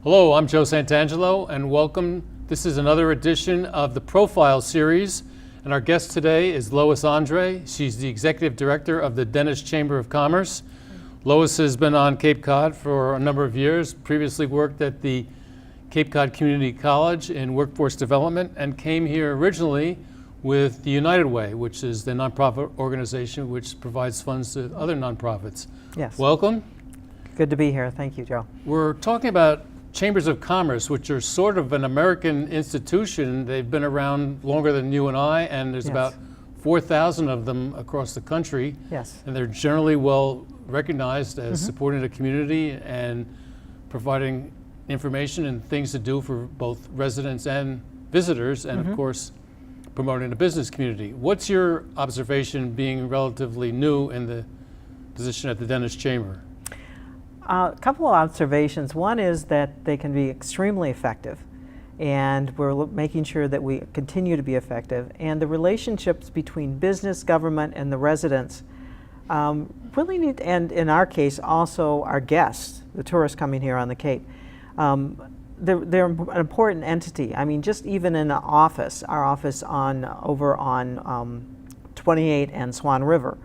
Hello, I'm Joe Santangelo, and welcome. This is another edition of the Profile series, and our guest today is Lois André. She's the Executive Director of the Dennis Chamber of Commerce. Lois has been on Cape Cod for a number of years, previously worked at the Cape Cod Community College in workforce development, and came here originally with the United Way, which is the nonprofit organization which provides funds to other nonprofits. Yes. Welcome. Good to be here. Thank you, Joe. We're talking about Chambers of Commerce, which are sort of an American institution. They've been around longer than you and I, and there's about 4,000 of them across the country. Yes. And they're generally well recognized as supporting the community and providing information and things to do for both residents and visitors, and of course, promoting the business community. What's your observation being relatively new in the position at the Dennis Chamber? A couple of observations. One is that they can be extremely effective, and we're making sure that we continue to be effective. And the relationships between business, government, and the residents really need, and in our case, also our guests, the tourists coming here on the Cape. They're an important entity. I mean, just even in the office, our office over on 28 and Swan River.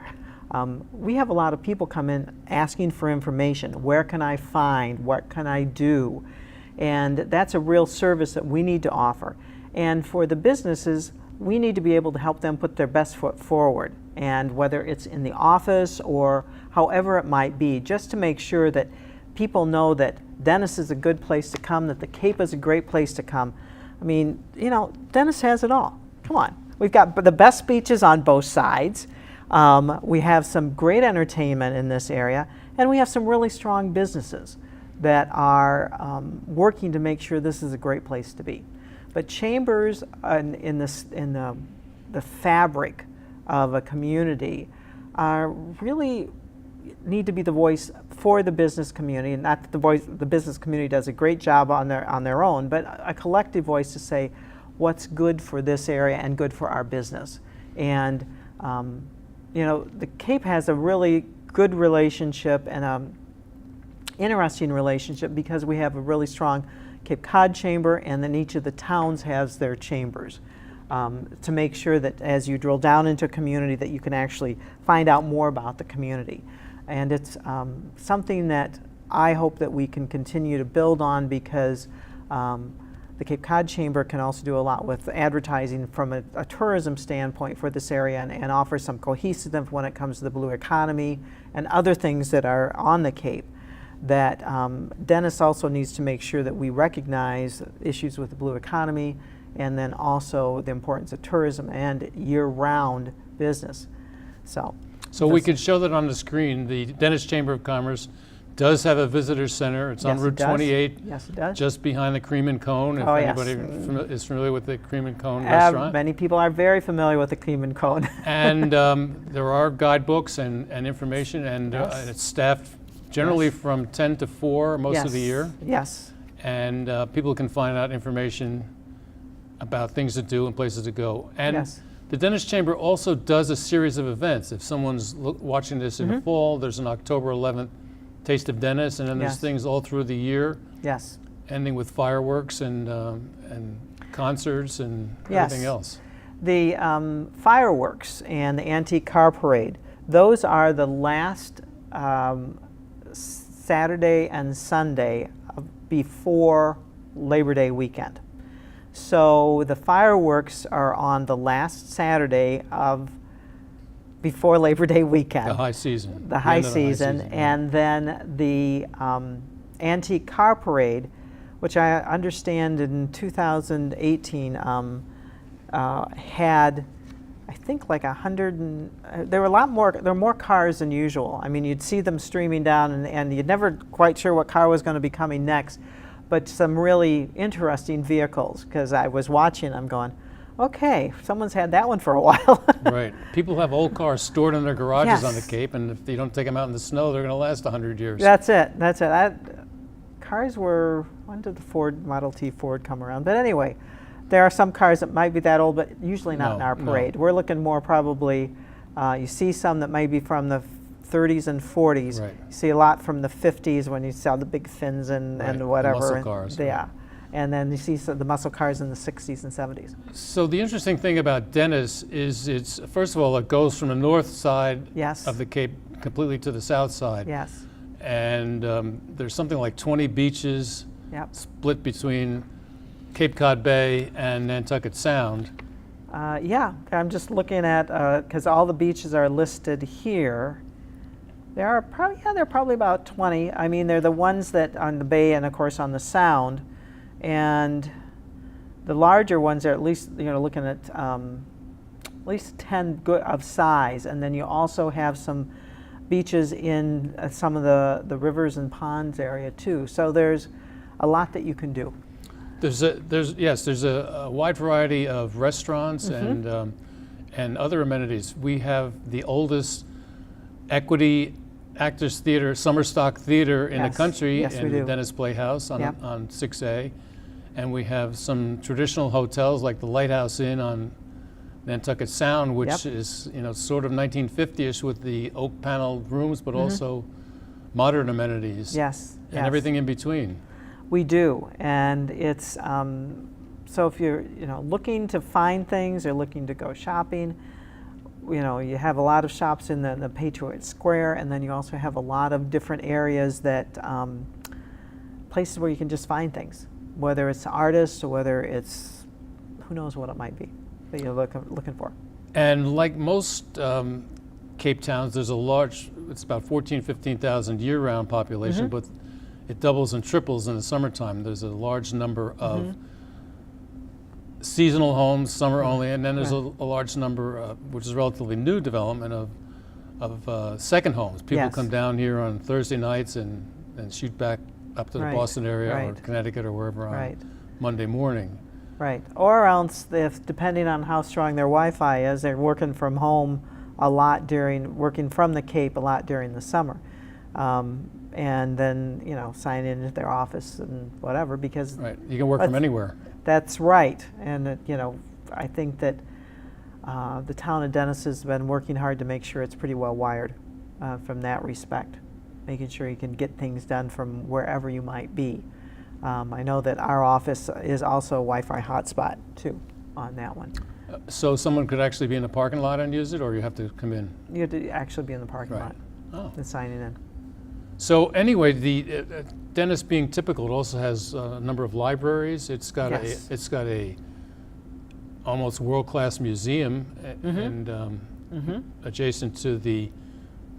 We have a lot of people come in asking for information. Where can I find? What can I do? And that's a real service that we need to offer. And for the businesses, we need to be able to help them put their best foot forward. And whether it's in the office or however it might be, just to make sure that people know that Dennis is a good place to come, that the Cape is a great place to come. I mean, you know, Dennis has it all. Come on. We've got the best beaches on both sides. We have some great entertainment in this area, and we have some really strong businesses that are working to make sure this is a great place to be. But chambers in the fabric of a community really need to be the voice for the business community. Not that the business community does a great job on their own, but a collective voice to say what's good for this area and good for our business. And you know, the Cape has a really good relationship and an interesting relationship because we have a really strong Cape Cod chamber, and then each of the towns has their chambers to make sure that as you drill down into a community that you can actually find out more about the community. And it's something that I hope that we can continue to build on, because the Cape Cod Chamber can also do a lot with advertising from a tourism standpoint for this area, and offer some cohesiveness when it comes to the blue economy and other things that are on the Cape. That Dennis also needs to make sure that we recognize issues with the blue economy, and then also the importance of tourism and year-round business. So we could show that on the screen. The Dennis Chamber of Commerce does have a visitor center. It's on Route 28. Yes, it does. Just behind the Cream and Cone, if anybody is familiar with the Cream and Cone restaurant. Many people are very familiar with the Cream and Cone. And there are guidebooks and information, and it's staffed generally from 10 to 4 most of the year. Yes. And people can find out information about things to do and places to go. And the Dennis Chamber also does a series of events. If someone's watching this in the fall, there's an October 11th Taste of Dennis, and then there's things all through the year. Yes. Ending with fireworks and concerts and everything else. The fireworks and the antique car parade, those are the last Saturday and Sunday before Labor Day weekend. So the fireworks are on the last Saturday before Labor Day weekend. The high season. The high season. And then the antique car parade, which I understand in 2018 had, I think, like 100, there were more cars than usual. I mean, you'd see them streaming down, and you'd never quite sure what car was going to be coming next. but some really interesting vehicles, because I was watching, I'm going, okay, someone's had that one for a while. Right. People have old cars stored in their garages on the Yes. Cape, and if you don't take them out in the snow, they're going to last 100 years. That's it. Cars were, when did the Model T Ford come around? But anyway, there are some cars that might be that old, but usually not in our No. parade. We're looking more probably, you see some that may be from the 30s and 40s. Right. You see a lot from the 50s when you saw the big fins and Right, the whatever. muscle cars, right. Yeah. And then you see the muscle cars in the 60s and 70s. So the interesting thing about Dennis is it's, first of all, it goes from the north side Yes. of the Cape completely to the south side. Yes. And there's something like 20 beaches Yep. split between Cape Cod Bay and Nantucket Sound. Yeah, I'm just looking at, because all the beaches are listed here. There are probably about 20. I mean, they're the ones that on the bay and of course on the Sound, and the larger ones are at least, looking at least 10 good of size, and then you also have some beaches in some of the rivers and ponds area too. So there's a lot that you can do. There's a wide variety of restaurants and other amenities. We have the oldest equity Actors Theater, summer stock theater in the Yes. country, Yes, we in the do. Dennis Playhouse on, Yep. on 6A. And we have some traditional hotels like the Lighthouse Inn on Nantucket Sound, which Yep. is sort of 1950ish with the oak paneled rooms, but also modern amenities. Yes. And yes. everything in between. We do, and it's so if you're looking to find things or looking to go shopping, you have a lot of shops in the Patriot Square, and then you also have a lot of different areas that places where you can just find things, whether it's artists or whether it's who knows what it might be that you're looking for. And like most Cape towns, there's it's about 15,000 year-round population, but it doubles and triples in the summertime. There's a large number of seasonal homes, summer only, and then there's a large number, which is relatively new development, of second homes. People Yes. come down here on Thursday nights and shoot back up to the Right, Boston area or right. Connecticut or wherever on Right. Monday morning. Right, or else if depending on how strong their Wi-Fi is, they're working from home a lot working from the Cape a lot during the summer. And then, sign into their office and whatever, because Right, you can work from anywhere. that's right. And, I think that the town of Dennis has been working hard to make sure it's pretty well wired from that respect, making sure you can get things done from wherever you might be. I know that our office is also a Wi-Fi hotspot too on that one. So someone could actually be in the parking lot and use it, or you have to come in? You have to actually be in the parking Right. lot Oh. and signing in. So anyway, the Dennis being typical, it also has a number of libraries. It's got Yes. a almost world-class museum and adjacent to the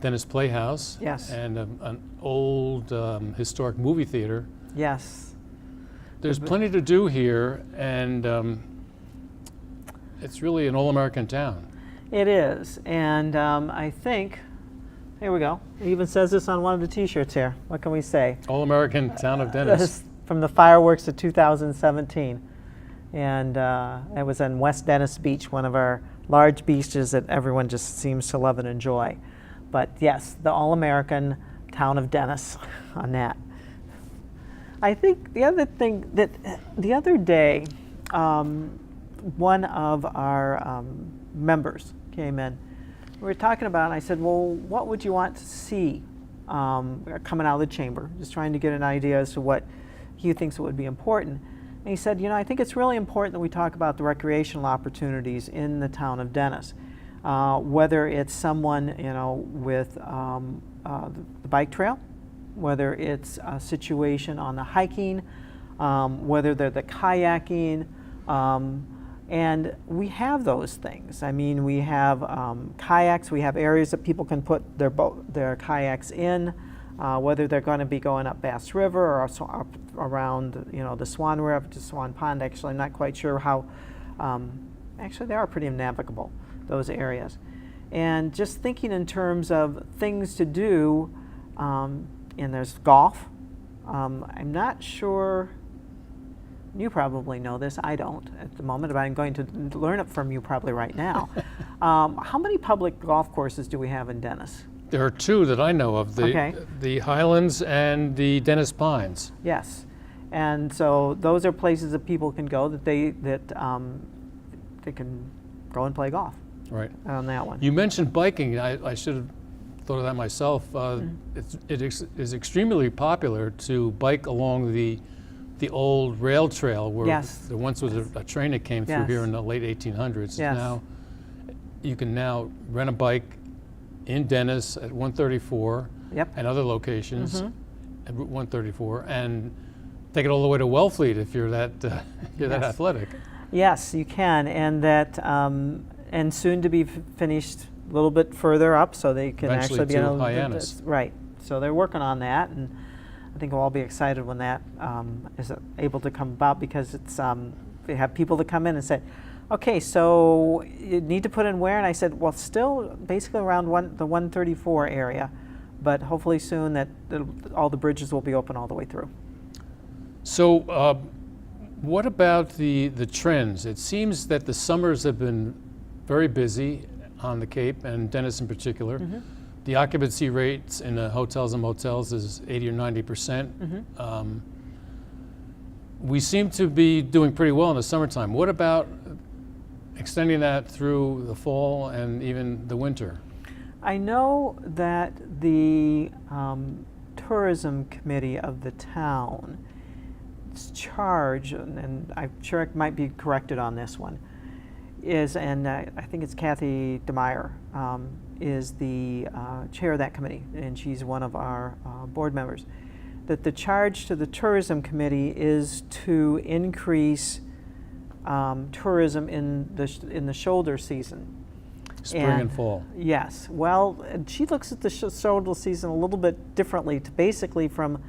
Dennis Playhouse. Yes. And an old historic movie theater. Yes. There's plenty to do here, and it's really an all-American town. It is, and I think, here we go. It even says this on one of the T-shirts here. What can we say? All-American town of Dennis. This is from the fireworks of 2017, and it was on West Dennis Beach, one of our large beaches that everyone just seems to love and enjoy. But yes, the all-American town of Dennis on that. I think the other thing that the other day, one of our members came in. We were talking about it, and I said, well, what would you want to see coming out of the chamber? Just trying to get an idea as to what he thinks would be important. And he said, I think it's really important that we talk about the recreational opportunities in the town of Dennis. Whether it's someone, with the bike trail, whether it's a situation on the hiking, whether they're the kayaking, and we have those things. I mean, we have kayaks. We have areas that people can put their kayaks in, whether they're going to be going up Bass River or up around, the Swan River to Swan Pond. Actually, I'm not quite sure how. Actually, they are pretty navigable, those areas. And just thinking in terms of things to do, and there's golf. I'm not sure, you probably know this, I don't at the moment, but I'm going to learn it from you probably right now. How many public golf courses do we have in Dennis? There are two that I know of, Okay. the Highlands and the Dennis Pines. Yes, and so those are places that people can go that they can go and play golf Right. on that one. You mentioned biking. I should have thought of that myself. It is extremely popular to bike along the old rail trail where Yes. there once was a train that came through Yes. here in the late 1800s. Yes. Now you can now rent a bike in Dennis at 134 Yep. and other locations at Route 134 and take it all the way to Wellfleet if you're that that Yes. athletic. Yes, you can, and that and soon to be finished a little bit further up, so they can Eventually actually be to able Hyannis. right. So they're working on that, and I think we'll all be excited when that is able to come about, because it's they have people that come in and say, okay, so you need to put in where? And I said, well, still basically around the 134 area, but hopefully soon that all the bridges will be open all the way through. So what about the trends? It seems that the summers have been very busy on the Cape, and Dennis in particular. The occupancy rates in the hotels and motels is 80 or 90%. We seem to be doing pretty well in the summertime. What about extending that through the fall and even the winter? I know that the tourism committee of the town's charge, and I'm sure I might be corrected on this one, is, and I think it's Kathy DeMeyer, is the chair of that committee, and she's one of our board members, that the charge to the tourism committee is to increase tourism in the shoulder season. Spring and fall. Yes. Well, and she looks at the shoulder season a little bit differently, to basically from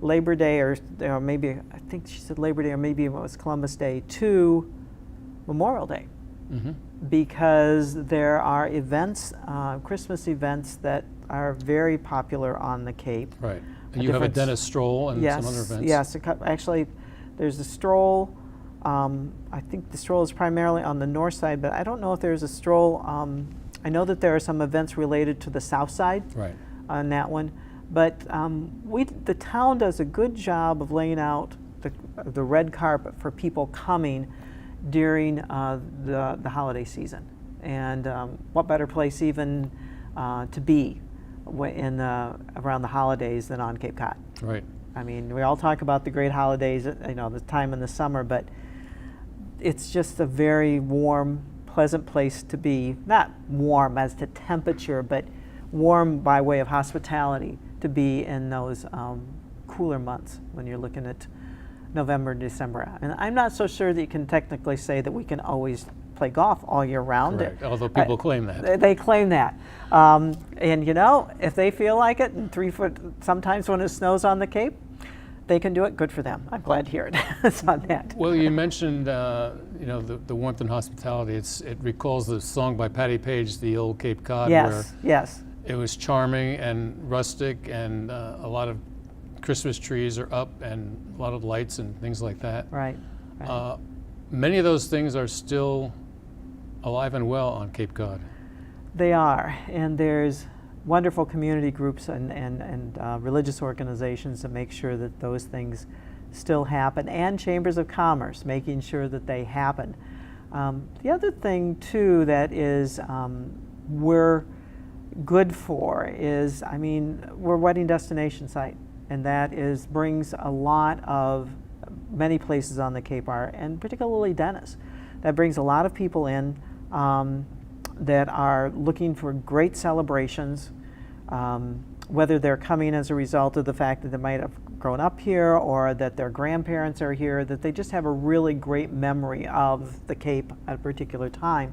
Labor Day, or maybe, I think she said Labor Day, or maybe it was Columbus Day, to Memorial Day. Because there are events, Christmas events, that are very popular on the Cape. Right. And you have a Dennis stroll and some other events. Yes, actually, there's a stroll. I think the stroll is primarily on the north side, but I don't know if there's a stroll. I know that there are some events related to the south side Right. on that one. But the town does a good job of laying out the red carpet for people coming during the holiday season. And what better place even to be around the holidays than on Cape Cod? Right. I mean, we all talk about the great holidays, the time in the summer, but it's just a very warm, pleasant place to be. Not warm as to temperature, but warm by way of hospitality to be in those cooler months when you're looking at November, December. And I'm not so sure that you can technically say that we can always play golf all year round. Correct. Although people claim that. They claim that. And if they feel like it, and 3 foot, sometimes when it snows on the Cape, they can do it. Good for them. I'm glad to hear it. It's on that. Well, you mentioned the warmth and hospitality. It recalls the song by Patti Page, "The Old Cape Cod," where Yes. it was charming and rustic, and a lot of Christmas trees are up, and a lot of lights and things like that. Right. Many of those things are still alive and well on Cape Cod. They are, and there's wonderful community groups and religious organizations that make sure that those things still happen, and chambers of commerce making sure that they happen. The other thing too that is we're good for is, we're a wedding destination site, and that brings a lot of, many places on the Cape are, and particularly Dennis, that brings a lot of people in that are looking for great celebrations, whether they're coming as a result of the fact that they might have grown up here, or that their grandparents are here, that they just have a really great memory of the Cape at a particular time,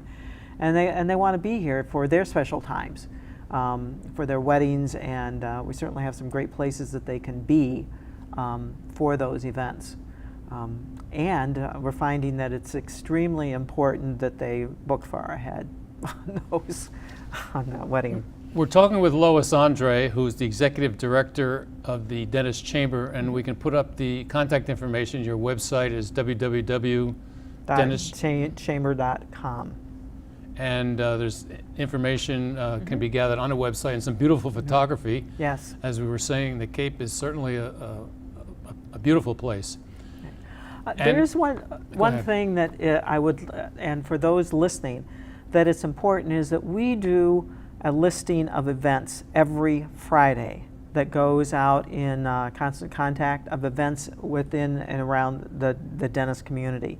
and they want to be here for their special times, for their weddings, and we certainly have some great places that they can be for those events. And we're finding that it's extremely important that they book far ahead on the wedding We're talking with Lois André, who's the Executive Director of the Dentist Chamber, and we can put up the contact information. Your website is www.dentist. Chamber.com. And there's information can be gathered on the website and some beautiful photography. Yes. As we were saying, the Cape is certainly a beautiful place. There is one thing that I would, and for those listening, that it's important is that we do a listing of events every Friday that goes out in constant contact of events within and around the dentist community.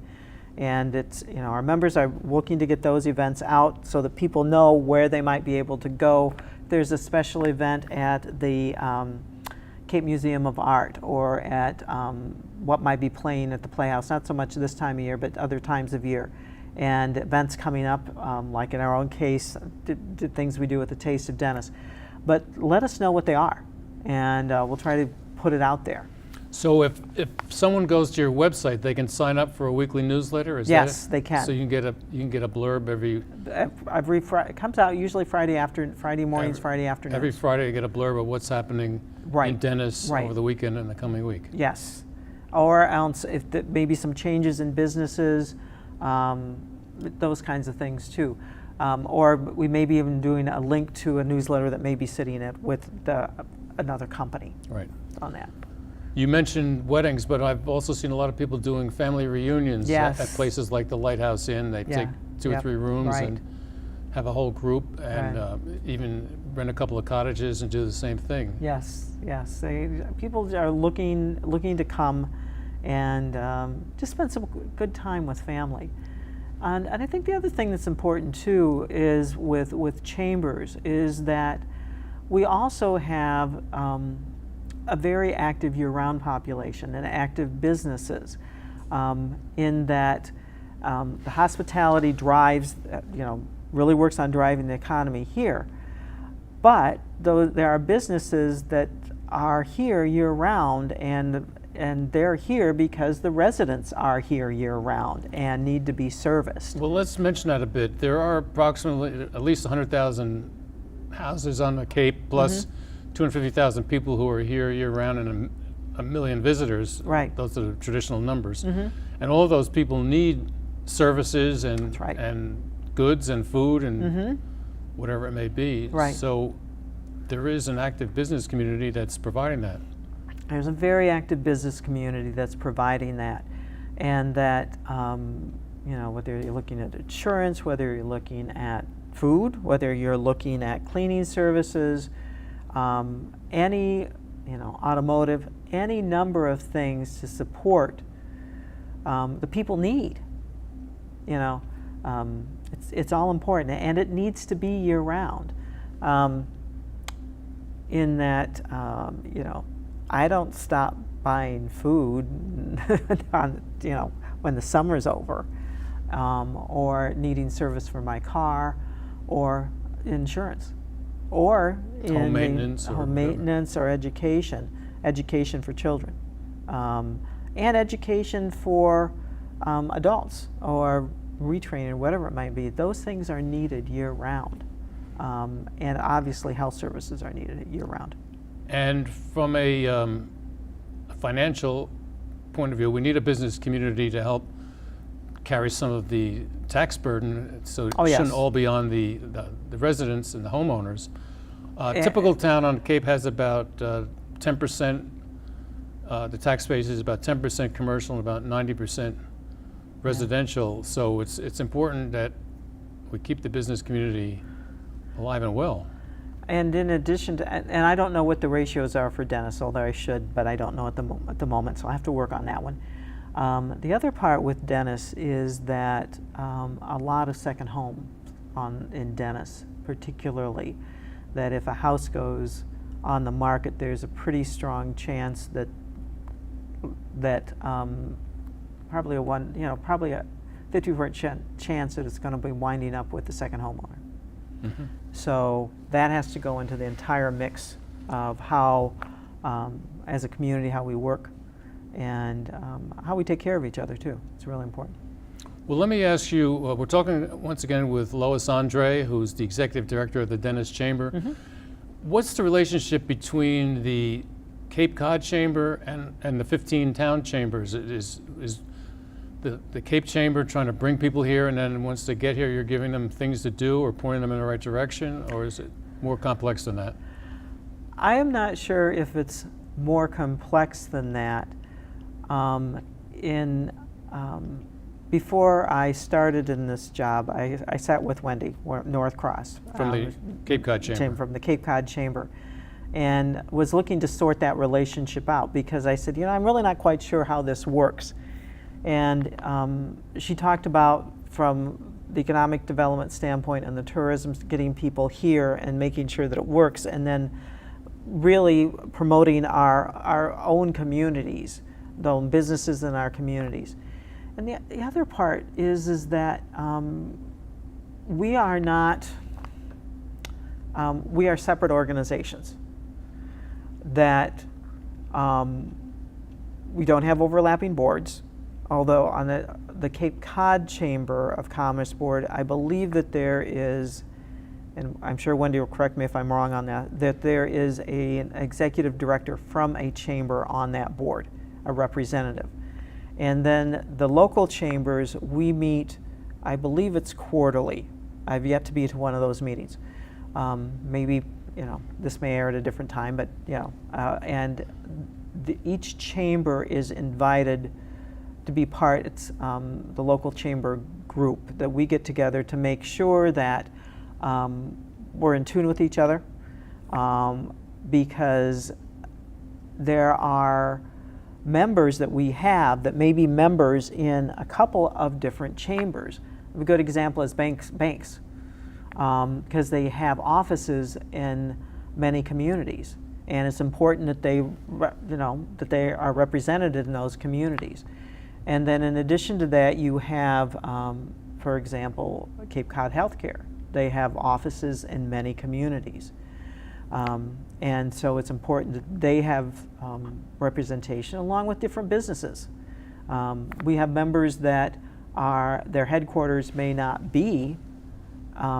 And it's, our members are looking to get those events out so that people know where they might be able to go. There's a special event at the Cape Museum of Art, or at what might be playing at the Playhouse, not so much this time of year, but other times of year. And events coming up, like in our own case, the things we do with the Taste of Dentist. But let us know what they are, and we'll try to put it out there. So if someone goes to your website, they can sign up for a weekly newsletter? Yes, they can. So you can get a blurb every Friday. It comes out usually Friday mornings, Friday afternoons. Every Friday you get a blurb of what's happening in dentists over the weekend and the coming week. Yes. Or else if maybe some changes in businesses, those kinds of things too. Or we may be even doing a link to a newsletter that may be sitting with another company on that. You mentioned weddings, but I've also seen a lot of people doing family reunions at places like the Lighthouse Inn. They take 2 or 3 rooms and have a whole group, and even rent a couple of cottages and do the same thing. Yes, yes. People are looking to come and just spend some good time with family. And I think the other thing that's important too is with chambers is that we also have a very active year-round population and active businesses, in that the hospitality drives, really works on driving the economy here. But there are businesses that are here year-round, and they're here because the residents are here year-round and need to be serviced. Well, let's mention that a bit. There are approximately at least 100,000 houses on the Cape, plus 250,000 people who are here year-round, and a million visitors. Right. Those are the traditional numbers. And all of those people need services and goods and food and whatever it may be. Right. So there is an active business community that's providing that. There's a very active business community that's providing that, and that whether you're looking at insurance, whether you're looking at food, whether you're looking at cleaning services, any automotive, any number of things to support the people need. It's all important, and it needs to be year-round. In that, I don't stop buying food when the summer's over, or needing service for my car, or insurance, or home maintenance or education for children, and education for adults, or retraining, whatever it might be. Those things are needed year-round, and obviously health services are needed year-round. And from a financial point of view, we need a business community to help carry some of the tax burden, so it shouldn't all be on the residents and the homeowners. Typical town on the Cape has about 10%, the tax base is about 10% commercial and about 90% residential. So it's important that we keep the business community alive and well. And in addition to, and I don't know what the ratios are for dentists, although I should, but I don't know at the moment, so I'll have to work on that one. The other part with dentists is that a lot of second homes in dentists, particularly, that if a house goes on the market, there's a pretty strong chance that probably a 50% chance that it's going to be winding up with the second homeowner. So that has to go into the entire mix of how, as a community, how we work, and how we take care of each other too. It's really important. Well, let me ask you, we're talking once again with Lois André, who's the Executive Director of the Dentist Chamber. What's the relationship between the Cape Cod Chamber and the 15 town chambers? Is the Cape Chamber trying to bring people here, and then once they get here, you're giving them things to do or pointing them in the right direction, or is it more complex than that? I am not sure if it's more complex than that. Before I started in this job, I sat with Wendy North Cross From the Cape Cod Chamber. From the Cape Cod Chamber, and was looking to sort that relationship out because I said, I'm really not quite sure how this works. And she talked about from the economic development standpoint and the tourism, getting people here and making sure that it works, and then really promoting our own communities, the own businesses in our communities. And the other part is that we are not, we are separate organizations that we don't have overlapping boards, although on the Cape Cod Chamber of Commerce board, I believe that there is, and I'm sure Wendy will correct me if I'm wrong on that there is an executive director from a chamber on that board, a representative. And then the local chambers, we meet, I believe it's quarterly. I've yet to be to one of those meetings. Maybe, this may air at a different time, but, and each chamber is invited to be part, it's the local chamber group that we get together to make sure that we're in tune with each other, because there are members that we have that may be members in a couple of different chambers. A good example is banks, because they have offices in many communities, and it's important that they, that they are represented in those communities. And then in addition to that, you have, for example, Cape Cod Healthcare. They have offices in many communities. And so it's important that they have representation along with different businesses. We have members that their headquarters may not be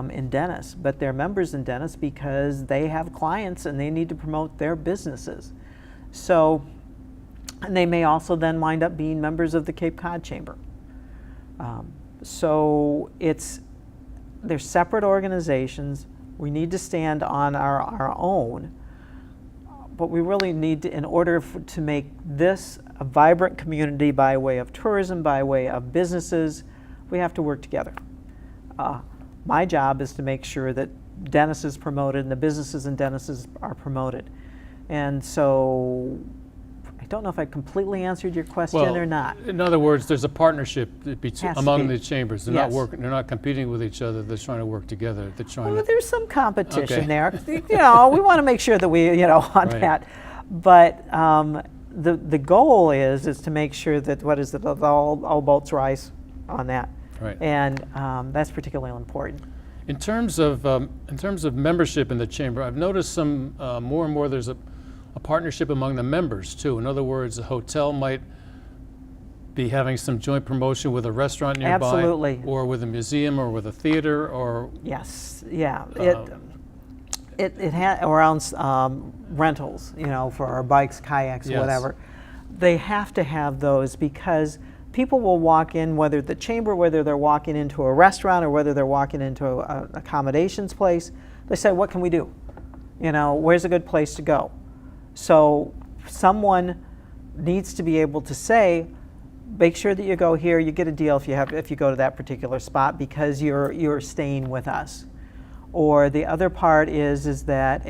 in Dennis, but they're members in Dennis because they have clients and they need to promote their businesses. So, and they may also then wind up being members of the Cape Cod Chamber. So they're separate organizations. We need to stand on our own, but we really need to, in order to make this a vibrant community by way of tourism, by way of businesses, we have to work together. My job is to make sure that Dennis is promoted and the businesses in Dennis are promoted. And so I don't know if I completely answered your question or not. In other words, there's a partnership among the chambers. They're Yes. not working. They're not competing with each other. They're trying to work together. They're trying Well, to. there's some competition Okay. there. We want to make sure that we, on Right. that. But the goal is to make sure that all boats rise on that. Right. And that's particularly important. In terms of membership in the chamber, I've noticed some more and more. There's a partnership among the members too. In other words, a hotel might be having some joint promotion with a restaurant nearby, Absolutely. or with a museum, or with a theater, or Yes, yeah. It had around rentals, for our bikes, kayaks, Yes. whatever. They have to have those because people will walk in, whether they're walking into a restaurant or whether they're walking into an accommodations place. They say, "What can we do? Where's a good place to go?" So someone needs to be able to say, make sure that you go here, you get a deal if you go to that particular spot because you're staying with us. Or the other part is that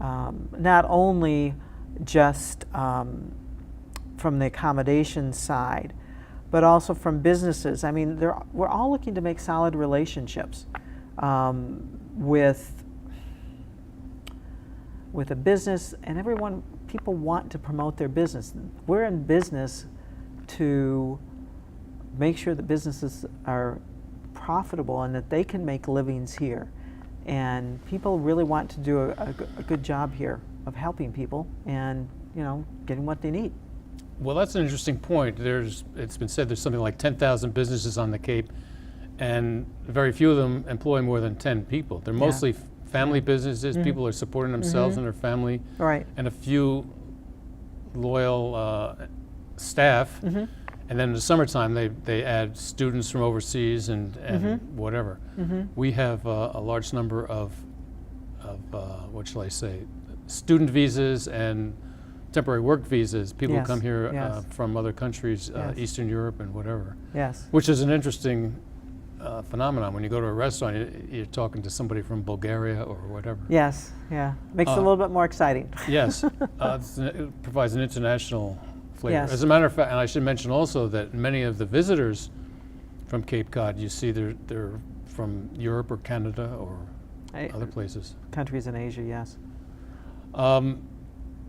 not only just from the accommodation side, but also from businesses. I mean, we're all looking to make solid relationships with a business, and people want to promote their business. We're in business to make sure that businesses are profitable and that they can make livings here. And people really want to do a good job here of helping people and, getting what they need. Well, that's an interesting point. It's been said there's something like 10,000 businesses on the Cape, and very few of them employ more than 10 people. They're mostly family businesses. People are supporting themselves and their family, Right. and a few loyal staff. And then in the summertime, they add students from overseas and whatever. We have a large number of what shall I say, student visas and temporary work visas. People who Yes, come here yes. from other countries, Yes. Eastern Europe and whatever. Yes. Which is an interesting phenomenon. When you go to a restaurant, you're talking to somebody from Bulgaria or whatever. Yes. Yeah. Makes it a little bit more exciting. Yes, it provides an international flavor. Yes. As a matter of fact, and I should mention also that many of the visitors from Cape Cod, you see they're from Europe or Canada or other places. Countries in Asia, yes.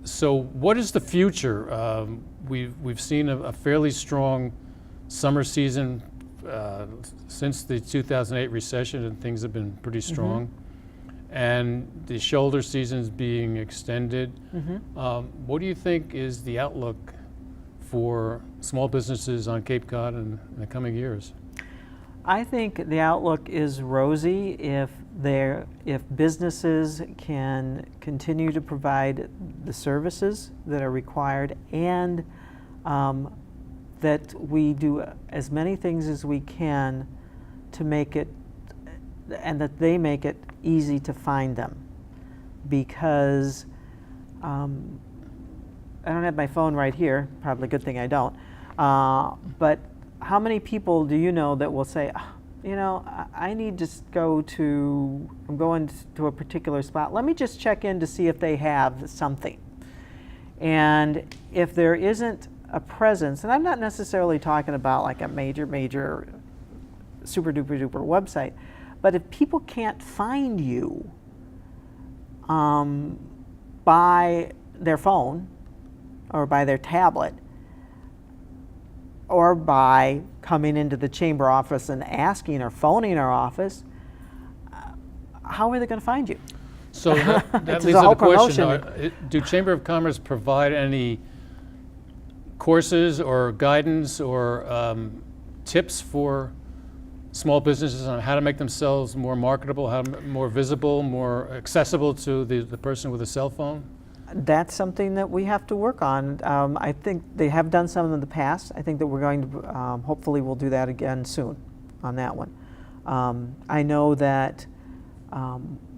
So what is the future? We've seen a fairly strong summer season since the 2008 recession, and things have been pretty strong. And the shoulder season's being extended. What do you think is the outlook for small businesses on Cape Cod in the coming years? I think the outlook is rosy if businesses can continue to provide the services that are required, and that we do as many things as we can to make it, and that they make it easy to find them. Because I don't have my phone right here, probably a good thing I don't, but how many people do you know that will say, you know, I need to I'm going to a particular spot, let me just check in to see if they have something. And if there isn't a presence, and I'm not necessarily talking about like a major super duper duper website, but if people can't find you by their phone or by their tablet, or by coming into the chamber office and asking or phoning our office, how are they going to find you? So that It's leads a to whole the question, promotion. do Chamber of Commerce provide any courses or guidance or tips for small businesses on how to make themselves more marketable, more visible, more accessible to the person with a cell phone? That's something that we have to work on. I think they have done some in the past. I think that we're going to, hopefully we'll do that again soon on that one. I know that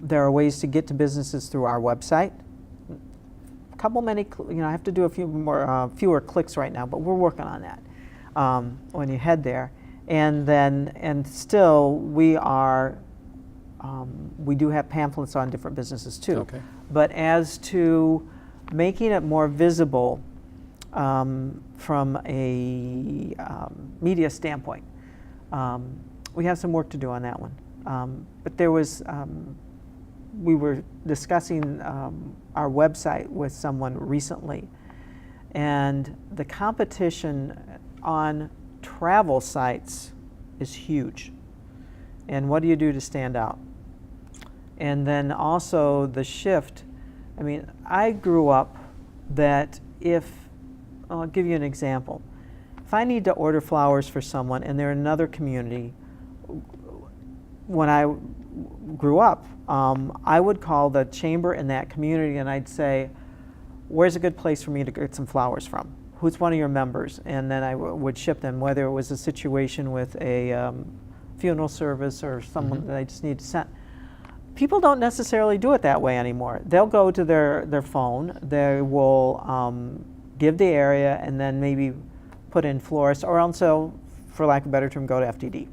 there are ways to get to businesses through our website. I have to do a few more, fewer clicks right now, but we're working on that when you head there. And still we are, we do have pamphlets on different businesses too. Okay. But as to making it more visible from a media standpoint, we have some work to do on that one. But there was, we were discussing our website with someone recently, and the competition on travel sites is huge. And what do you do to stand out? And then also the shift. I mean, I grew up that I'll give you an example. If I need to order flowers for someone and they're in another community, when I grew up, I would call the chamber in that community and I'd say, where's a good place for me to get some flowers from? Who's one of your members? And then I would ship them, whether it was a situation with a funeral service or someone that I just need to send. People don't necessarily do it that way anymore. They'll go to their phone, they will give the area and then maybe put in florist, or also, for lack of a better term, go to FTD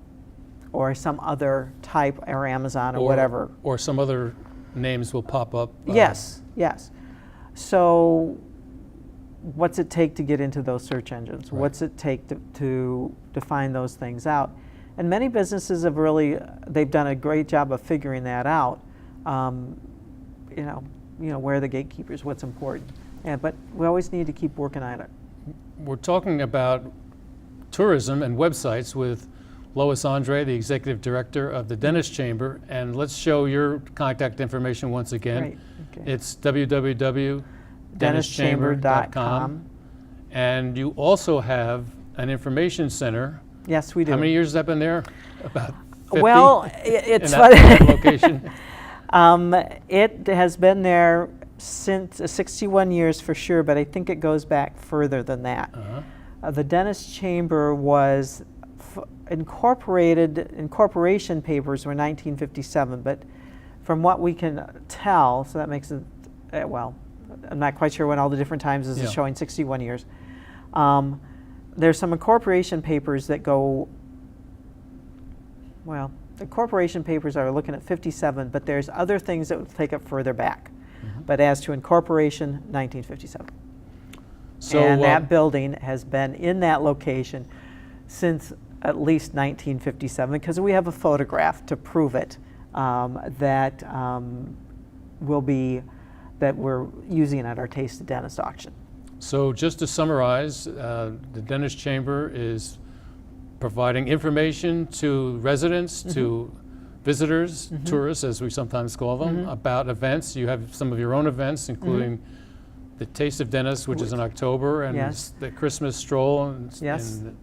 or some other type, or Amazon or whatever. Or some other names will pop up. Yes. So what's it take to get into those search engines? Right. What's it take to find those things out? And many businesses have they've done a great job of figuring that out. Where are the gatekeepers, what's important. But we always need to keep working on it. We're talking about tourism and websites with Lois André, the Executive Director of the Dentist Chamber. And let's show your contact information once again. Right. Okay. It's www.dentistchamber.com. And you also have an information center. Yes, we do. How many years has that been there? About 50? Well, in it's that funny. location? It has been there since 61 years for sure, but I think it goes back further than that. The dentist chamber was incorporation papers were 1957, but from what we can tell, so that makes it, well, I'm not quite sure when all the different times is showing 61 years. There's some incorporation papers that go, well, the incorporation papers are looking at 57, but there's other things that would take it further back. But as to incorporation, 1957. So, and that building has been in that location since at least 1957, because we have a photograph to prove it, that we're using at our Taste of Dentist auction. So just to summarize, the Dentist Chamber is providing information to residents, to visitors, tourists, as we sometimes call them, about events. You have some of your own events, including the Taste of Dentist, which is in October, and the Christmas stroll in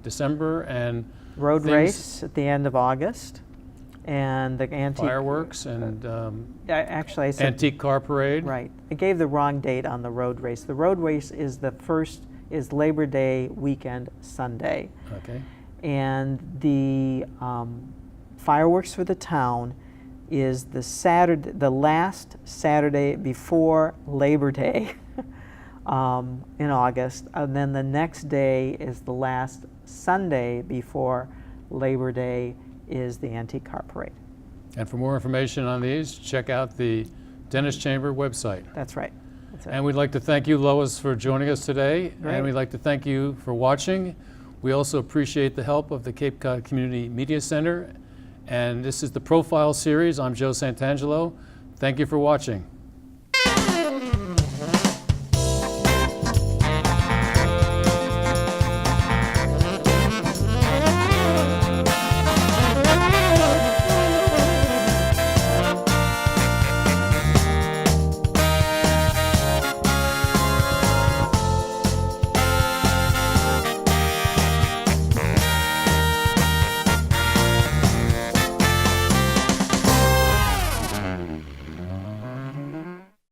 December, and road race at the end of August, and the antique fireworks, and actually I said antique car parade. Right. I gave the wrong date on the road race. The road race is is Labor Day weekend Sunday. Okay. And the fireworks for the town is the last Saturday before Labor Day in August, and then the next day is the last Sunday before Labor Day is the antique car parade. And for more information on these, check out the Dentist Chamber website. That's right. And we'd like to thank you, Lois, for joining us today. Great. And we'd like to thank you for watching. We also appreciate the help of the Cape Cod Community Media Center. And this is the Profile Series. I'm Joe Santangelo. Thank you for watching.